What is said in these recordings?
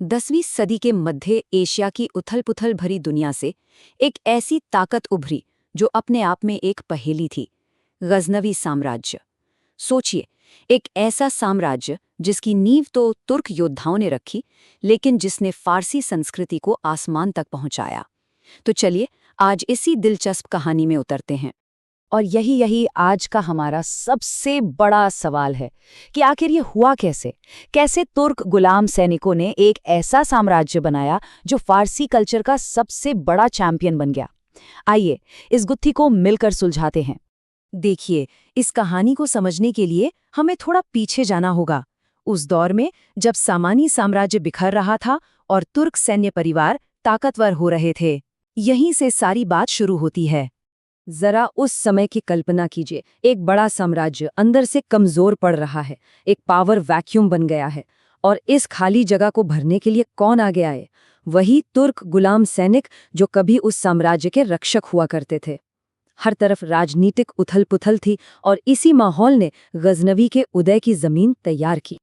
10वीं सदी के मध्य एशिया की उथल-पुथल भरी दुनिया से एक ऐसी ताकत उभरी जो अपने आप में एक पहेली थी। गजनवी साम्राज्य। सोचिए, एक ऐसा साम्राज्य जिसकी नींव तो तुर्क योद्धाओं ने रखी, लेकिन जिसने फारसी संस्कृति को आसमान तक पहुंचाया। तो चलिए आज इसी दिलचस्प कहानी में उतरते हैं। और यही आज का हमारा सबसे बड़ा सवाल है कि आखिर ये हुआ कैसे। कैसे तुर्क गुलाम सैनिकों ने एक ऐसा साम्राज्य बनाया जो फारसी कल्चर का सबसे बड़ा चैंपियन बन गया। आइए इस गुत्थी को मिलकर सुलझाते हैं। देखिए, इस कहानी को समझने के लिए हमें थोड़ा पीछे जाना होगा, उस दौर में जब सामानी साम्राज्य बिखर रहा था और तुर्क सैन्य परिवार ताकतवर हो रहे थे। यहीं से सारी बात शुरू होती है। जरा उस समय की कल्पना कीजिए, एक बड़ा साम्राज्य अंदर से कमजोर पड़ रहा है, एक पावर वैक्यूम बन गया है, और इस खाली जगह को भरने के लिए कौन आगे आए? वही तुर्क गुलाम सैनिक जो कभी उस साम्राज्य के रक्षक हुआ करते थे। हर तरफ राजनीतिक उथल-पुथल थी और इसी माहौल ने गजनवी के उदय की जमीन तैयार की।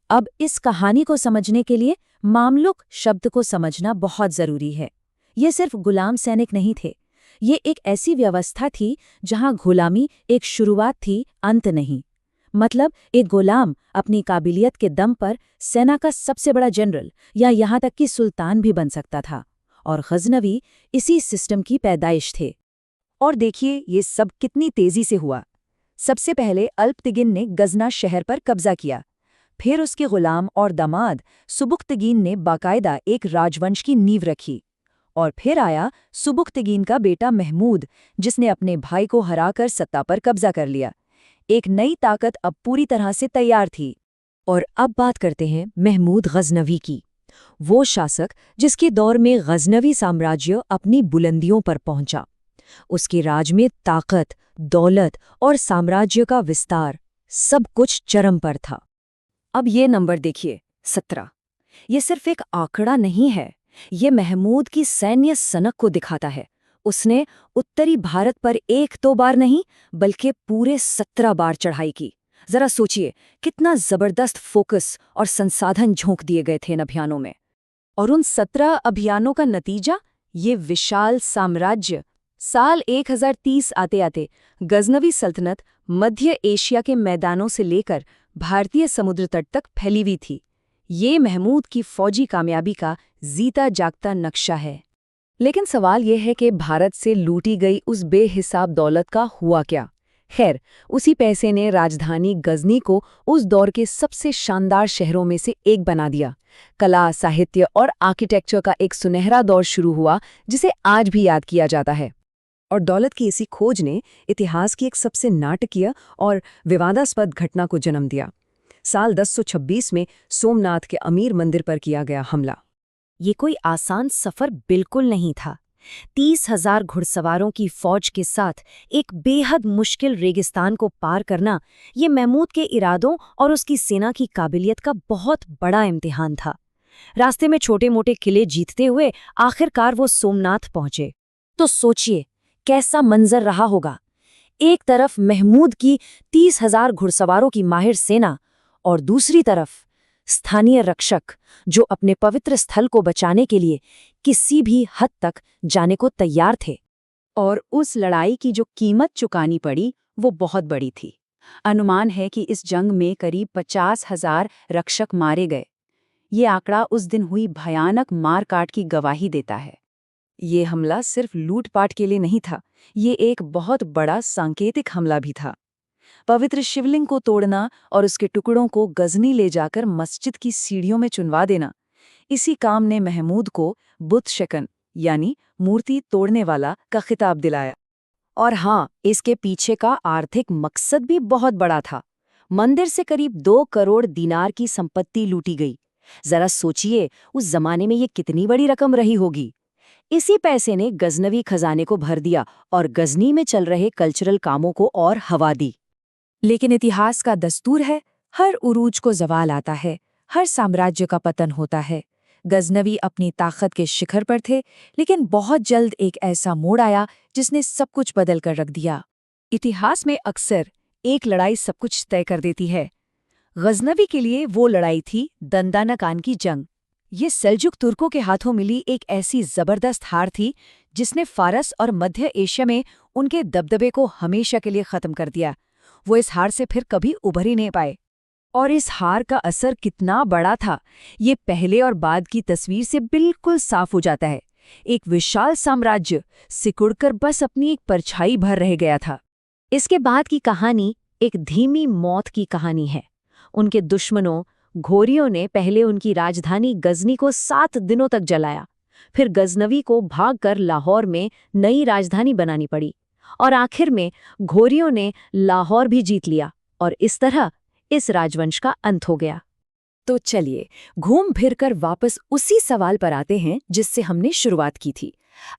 अब इस कहानी को समझने के लिए मामलुक शब्द को समझना बहुत जरूरी है। ये सिर्फ गुलाम सैनिक नहीं थे, ये एक ऐसी व्यवस्था थी जहां गुलामी एक शुरुआत थी, अंत नहीं। मतलब एक गुलाम अपनी काबिलियत के दम पर सेना का सबसे बड़ा जनरल या यहाँ तक कि सुल्तान भी बन सकता था, और गजनवी इसी सिस्टम की पैदाइश थे। और देखिए ये सब कितनी तेजी से हुआ। सबसे पहले अल्पतिगिन ने गजना शहर पर कब्जा किया, फिर उसके गुलाम और दामाद सुबुक्तगीन ने बाकायदा एक राजवंश की नींव रखी, और फिर आया सुबुक्तगीन का बेटा महमूद, जिसने अपने भाई को हराकर सत्ता पर कब्जा कर लिया। एक नई ताकत अब पूरी तरह से तैयार थी। और अब बात करते हैं महमूद गजनवी की, वो शासक जिसके दौर में गजनवी साम्राज्य अपनी बुलंदियों पर पहुंचा। उसके राज में ताकत, दौलत और साम्राज्य का विस्तार, सब कुछ चरम पर था। अब ये नंबर देखिए, 17। ये सिर्फ एक आंकड़ा नहीं है, ये महमूद की सैन्य सनक को दिखाता है। उसने उत्तरी भारत पर एक दो बार नहीं, बल्कि पूरे 17 बार चढ़ाई की। जरा सोचिए कितना जबरदस्त फोकस और संसाधन झोंक दिए गए थे इन अभियानों में। और उन 17 अभियानों का नतीजा, ये विशाल साम्राज्य। साल 1030 आते आते गजनवी सल्तनत मध्य एशिया के मैदानों से लेकर भारतीय समुद्र तट तक फैली हुई थी। ये महमूद की फौजी कामयाबी का जीता जागता नक्शा है। लेकिन सवाल यह है कि भारत से लूटी गई उस बेहिसाब दौलत का हुआ क्या? खैर, उसी पैसे ने राजधानी गजनी को उस दौर के सबसे शानदार शहरों में से एक बना दिया। कला, साहित्य और आर्किटेक्चर का एक सुनहरा दौर शुरू हुआ, जिसे आज भी याद किया जाता है। और दौलत की इसी खोज ने इतिहास की एक सबसे नाटकीय और विवादास्पद घटना को जन्म दिया। साल 1026 में सोमनाथ के अमीर मंदिर पर किया गया हमला। ये कोई आसान सफर बिल्कुल नहीं था। 30,000 घुड़सवारों की फौज के साथ एक बेहद मुश्किल रेगिस्तान को पार करना, ये महमूद के इरादों और उसकी सेना की काबिलियत का बहुत बड़ा इम्तिहान था। रास्ते में छोटे-मोटे किले जीतते हुए आखिरकार वो सोमनाथ पहुंचे। तो सोचिए कैसा मंजर रहा होगा। एक तरफ महमूद की 30,000 घुड़सवारों की माहिर सेना, और दूसरी तरफ स्थानीय रक्षक जो अपने पवित्र स्थल को बचाने के लिए किसी भी हद तक जाने को तैयार थे। और उस लड़ाई की जो कीमत चुकानी पड़ी वो बहुत बड़ी थी। अनुमान है कि इस जंग में करीब 50,000 रक्षक मारे गए। ये आंकड़ा उस दिन हुई भयानक मारकाट की गवाही देता है। ये हमला सिर्फ लूटपाट के लिए नहीं था, ये एक बहुत बड़ा सांकेतिक हमला भी था। पवित्र शिवलिंग को तोड़ना और उसके टुकड़ों को गजनी ले जाकर मस्जिद की सीढ़ियों में चुनवा देना, इसी काम ने महमूद को बुत शकन यानी मूर्ति तोड़ने वाला का खिताब दिलाया। और हाँ, इसके पीछे का आर्थिक मकसद भी बहुत बड़ा था। मंदिर से करीब 2 करोड़ दिनार की संपत्ति लूटी गई। जरा सोचिए उस जमाने में ये कितनी बड़ी रकम रही होगी। इसी पैसे ने गजनवी खजाने को भर दिया और गजनी में चल रहे कल्चरल कामों को और हवा दी। लेकिन इतिहास का दस्तूर है, हर उरूज को ज़वाल आता है, हर साम्राज्य का पतन होता है। गजनवी अपनी ताकत के शिखर पर थे, लेकिन बहुत जल्द एक ऐसा मोड़ आया जिसने सब कुछ बदल कर रख दिया। इतिहास में अक्सर एक लड़ाई सब कुछ तय कर देती है। गजनवी के लिए वो लड़ाई थी दंदानकान की जंग। ये सेल्जुक तुर्कों के हाथों मिली एक ऐसी जबरदस्त हार थी जिसने फारस और मध्य एशिया में उनके दबदबे को हमेशा के लिए खत्म कर दिया। वो इस हार से फिर कभी उभर ही नहीं पाए। और इस हार का असर कितना बड़ा था, ये पहले और बाद की तस्वीर से बिल्कुल साफ हो जाता है। एक विशाल साम्राज्य सिकुड़कर बस अपनी एक परछाई भर रह गया था। इसके बाद की कहानी एक धीमी मौत की कहानी है। उनके दुश्मनों घोरियों ने पहले उनकी राजधानी गजनी को 7 दिनों तक जलाया, फिर गजनवी को भागकर लाहौर में नई राजधानी बनानी पड़ी, और आखिर में घोरियों ने लाहौर भी जीत लिया, और इस तरह इस राजवंश का अंत हो गया। तो चलिए घूम फिरकर वापस उसी सवाल पर आते हैं जिससे हमने शुरुआत की थी।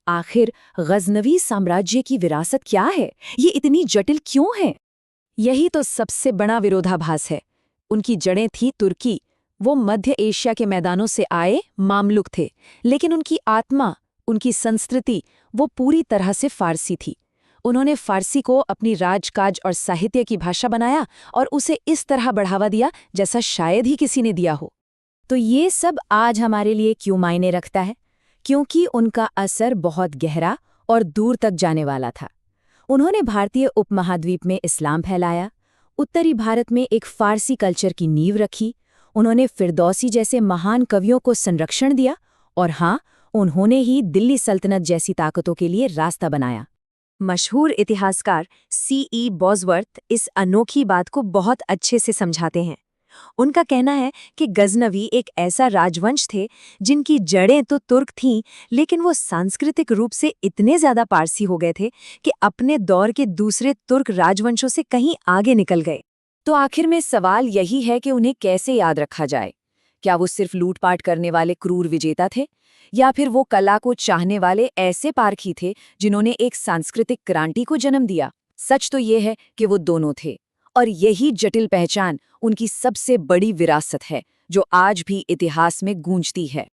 आखिर गजनवी साम्राज्य की विरासत क्या है? ये इतनी जटिल क्यों है? यही तो सबसे बड़ा विरोधाभास है। उनकी जड़ें थी तुर्की, वो मध्य एशिया के मैदानों से आए मामलुक थे, लेकिन उनकी आत्मा, उनकी संस्कृति, वो पूरी तरह से फारसी थी। उन्होंने फारसी को अपनी राजकाज और साहित्य की भाषा बनाया और उसे इस तरह बढ़ावा दिया जैसा शायद ही किसी ने दिया हो। तो ये सब आज हमारे लिए क्यों मायने रखता है? क्योंकि उनका असर बहुत गहरा और दूर तक जाने वाला था। उन्होंने भारतीय उपमहाद्वीप में इस्लाम फैलाया, उत्तरी भारत में एक फारसी कल्चर की नींव रखी, उन्होंने फिरदौसी जैसे महान कवियों को संरक्षण दिया, और हाँ, उन्होंने ही दिल्ली सल्तनत जैसी ताकतों के लिए रास्ता बनाया। मशहूर इतिहासकार C.E. बॉसवर्थ इस अनोखी बात को बहुत अच्छे से समझाते हैं। उनका कहना है कि गजनवी एक ऐसा राजवंश थे जिनकी जड़ें तो तुर्क थीं, लेकिन वो सांस्कृतिक रूप से इतने ज्यादा पारसी हो गए थे कि अपने दौर के दूसरे तुर्क राजवंशों से कहीं आगे निकल गए। तो आखिर में सवाल यही है कि उन्हें कैसे याद रखा जाए? क्या वो सिर्फ लूटपाट करने वाले क्रूर विजेता थे, या फिर वो कला को चाहने वाले ऐसे पारखी थे जिन्होंने एक सांस्कृतिक क्रांति को जन्म दिया? सच तो ये है कि वो दोनों थे, और यही जटिल पहचान उनकी सबसे बड़ी विरासत है जो आज भी इतिहास में गूंजती है।